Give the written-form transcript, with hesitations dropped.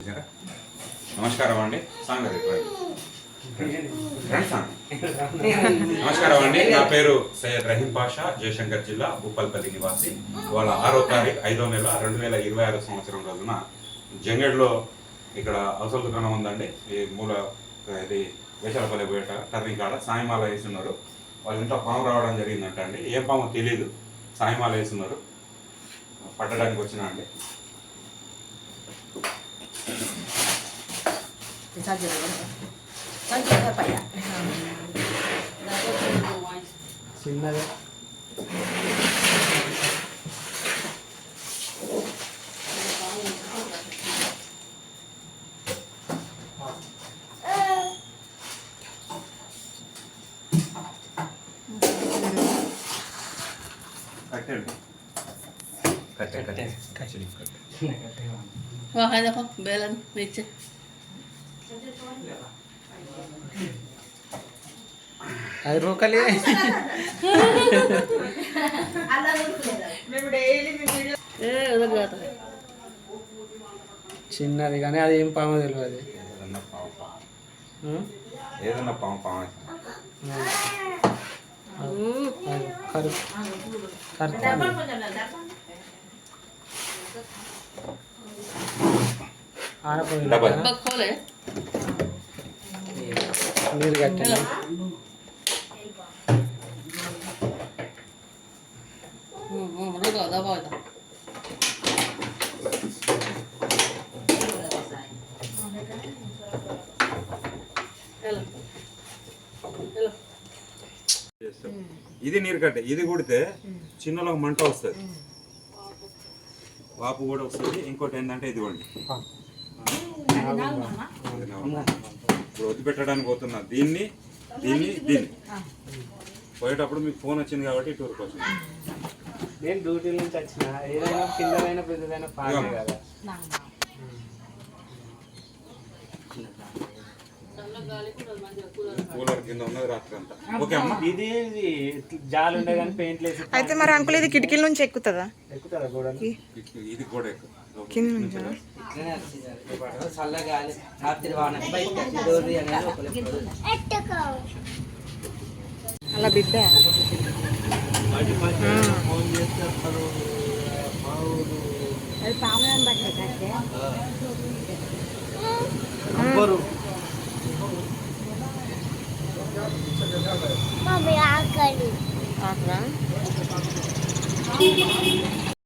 నమస్కారం అండి నమస్కారం అండి. నా పేరు సయ్యద్ రహీం పాషా, జయశంకర్ జిల్లా భూపాల్పల్లి నివాసి. ఇవాళ 6వ తారీఖు 5వ నెల 2026 సంవత్సరం రోజున జంగెడ్లో ఇక్కడ అవసర దుకాణం ఉందండి. ఈ మూల ఇది వేషాలపల్లి బయట టర్నింగ్ కాడ సాయిమాల వేస్తున్నారు. వాళ్ళ ఇంట్లో పాము రావడం జరిగిందంట అండి. ఏం పాము తెలీదు, సాయిమాల వేస్తున్నారు. పట్టడానికి వచ్చినా అండి. చిన్నదే Wah, देखो बेलन नीचे అది రోకలే उधर जाता है చిన్నది కానీ అది ఏం పామో తెలియదు. ఏదన్నా పాము పాము खोले నీరు కట్టిన रुको दबाओ इधर हेलो हेलो ఇది నీరు కట్టే. ఇది కొడితే చిన్నలో మంట వస్తుంది, వాపు కూడా వస్తుంది. ఇంకోటి ఏంటంటే ఇదిగోండి, ఇప్పుడు వద్దు పెట్టడానికి పోతున్నా. దీన్ని దీన్ని దీన్ని పోయేటప్పుడు మీకు ఫోన్ వచ్చింది కాబట్టి టూర్కి వచ్చింది. నేను డ్యూటీ నుంచి వచ్చిన ఏదైనా కిందైనా పెద్దదైనా పాడే కదా. కూలర్ కింద ఉన్నది రాత్రి అంతా. ఓకే అమ్మా. ఇది జాలు ఉండే కానీ పెయింట్ లేసి అయితే మరి అంకుల్ ఇది కిటికీల నుంచి ఎక్కుతుందా? ఎక్కుతుందా గోడలు? ఇది కూడా ఎక్కువ కింద నుంచి అలా బిడ్డ ఫోన్ చేస్తే నంబరు ఆకరా